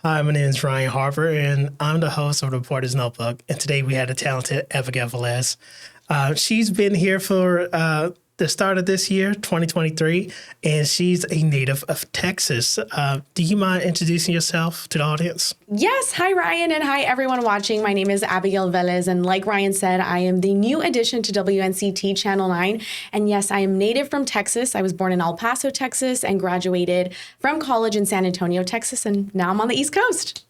Hi, my name is Ryan Harper, and I'm the host of the Reporter's Notebook. And today we had the talented Abigail Velez. She's been here for the start of this year, 2023, and she's a native of Texas. Do you mind introducing yourself to the audience? Yes. Hi, Ryan, and hi, everyone watching. My name is Abigail Velez, and like Ryan said, I am the new addition to WNCT Channel 9. And yes, I am native from Texas. I was born in El Paso, Texas, and graduated from college in San Antonio, Texas, and now I'm on the East Coast.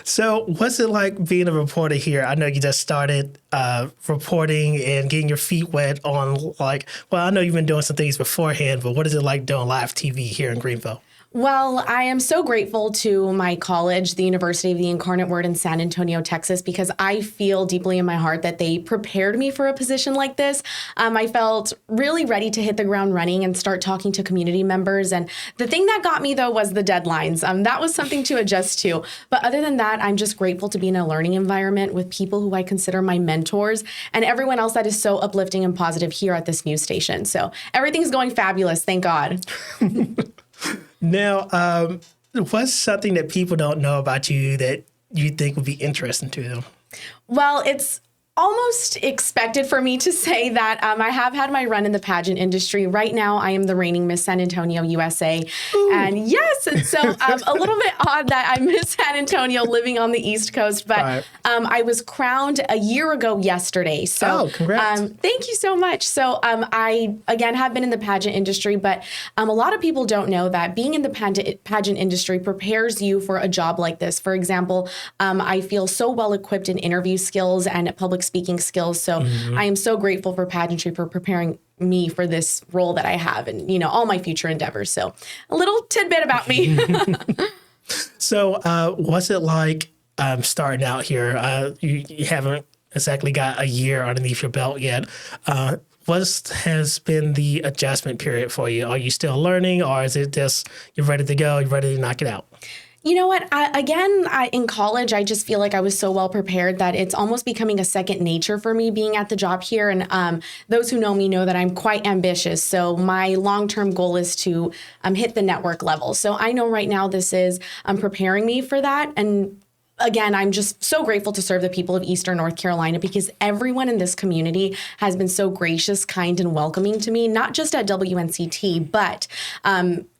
So what's it like being a reporter here? I know you just started reporting and getting your feet wet on I know you've been doing some things beforehand, but what is it like doing live TV here in Greenville? Well, I am so grateful to my college, the University of the Incarnate Word in San Antonio, Texas, because I feel deeply in my heart that they prepared me for a position like this. I felt really ready to hit the ground running and start talking to community members. And the thing that got me, though, was the deadlines. That was something to adjust to. But other than that, I'm just grateful to be in a learning environment with people who I consider my mentors and everyone else that is so uplifting and positive here at this news station. So everything's going fabulous. Thank God. Now, what's something that people don't know about you that you think would be interesting to them? Well, it's almost expected for me to say that I have had my run in the pageant industry. Right now, I am the reigning Miss San Antonio, USA. Ooh. And yes, and so a little bit odd that I'm Miss San Antonio living on the East Coast, but right. I was crowned a year ago yesterday. So congrats. Thank you so much. So I, again, have been in the pageant industry, but a lot of people don't know that being in the pageant industry prepares you for a job like this. For example, I feel so well equipped in interview skills and public speaking skills. So I am so grateful for pageantry for preparing me for this role that I have and, all my future endeavors. So a little tidbit about me. So what's it like starting out here? You haven't exactly got a year underneath your belt yet. What has been the adjustment period for you? Are you still learning, or is it just you're ready to go, you're ready to knock it out? You know what? In college, I just feel like I was so well prepared that it's almost becoming a second nature for me being at the job here. And those who know me know that I'm quite ambitious. So my long-term goal is to hit the network level. So I know right now this is preparing me for that. And again, I'm just so grateful to serve the people of Eastern North Carolina because everyone in this community has been so gracious, kind, and welcoming to me, not just at WNCT, but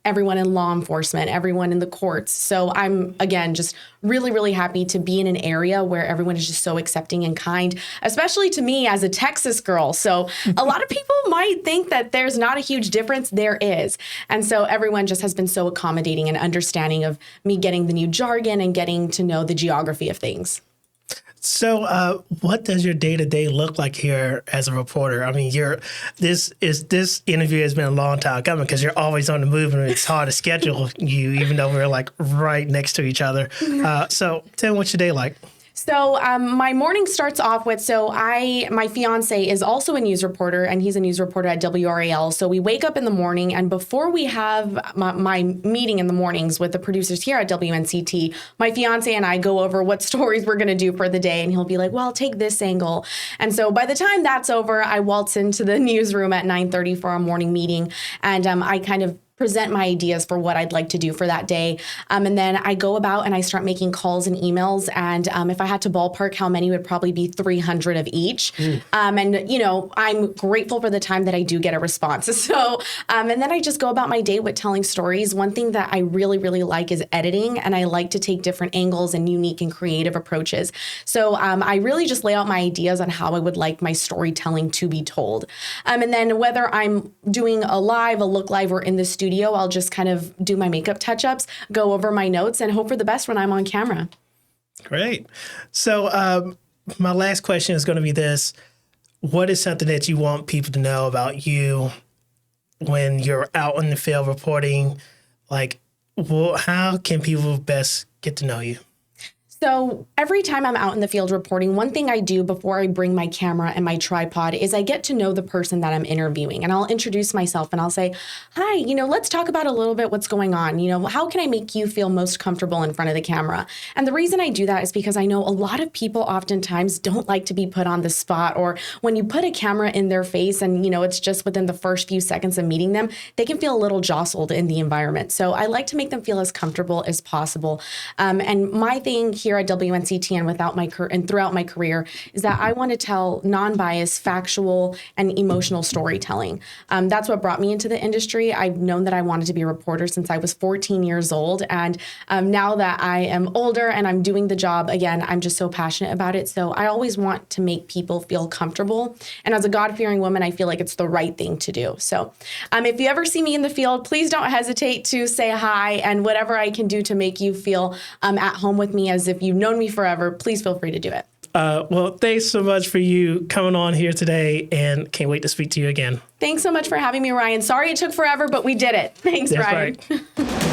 everyone in law enforcement, everyone in the courts. So I'm, again, just really, really happy to be in an area where everyone is just so accepting and kind, especially to me as a Texas girl. So a lot of people might think that there's not a huge difference. There is. And so everyone just has been so accommodating and understanding of me getting the new jargon and getting to know the geography of things. So what does your day-to-day look like here as a reporter? I mean, this interview has been a long time coming because you're always on the move and it's hard to schedule you, even though we're like right next to each other. So tell me what's your day like. So my morning starts off with, my fiance is also a news reporter and he's a news reporter at WRAL. So we wake up in the morning and before we have my meeting in the mornings with the producers here at WNCT, my fiance and I go over what stories we're going to do for the day. And he'll be like, well, take this angle. And so by the time that's over, I waltz into the newsroom at 9:30 for our morning meeting. And I kind of present my ideas for what I'd like to do for that day. And then I go about and I start making calls and emails. And if I had to ballpark how many, would probably be 300 of each. And, I'm grateful for the time that I do get a response. So, and then I just go about my day with telling stories. One thing that I really, really like is editing. And I like to take different angles and unique and creative approaches. So I really just lay out my ideas on how I would like my storytelling to be told. And then whether I'm doing a look live, or in the studio, I'll just kind of do my makeup touch-ups, go over my notes, and hope for the best when I'm on camera. Great. So my last question is going to be this. What is something that you want people to know about you when you're out in the field reporting? How can people best get to know you? So every time I'm out in the field reporting, one thing I do before I bring my camera and my tripod is I get to know the person that I'm interviewing, and I'll introduce myself and I'll say, hi, let's talk about a little bit what's going on. How can I make you feel most comfortable in front of the camera? And the reason I do that is because I know a lot of people oftentimes don't like to be put on the spot, or when you put a camera in their face and, it's just within the first few seconds of meeting them, they can feel a little jostled in the environment. So I like to make them feel as comfortable as possible. And my thing here at WNCT and throughout my career is that I want to tell non-biased, factual, and emotional storytelling. That's what brought me into the industry. I've known that I wanted to be a reporter since I was 14 years old. And now that I am older and I'm doing the job again, I'm just so passionate about it. So I always want to make people feel comfortable. And as a God-fearing woman, I feel like it's the right thing to do. So if you ever see me in the field, please don't hesitate to say hi, and whatever I can do to make you feel at home with me as if you've known me forever, please feel free to do it. Well, thanks so much for you coming on here today, and can't wait to speak to you again. Thanks so much for having me, Ryan. Sorry it took forever, but we did it. Thanks, That's Ryan. Right.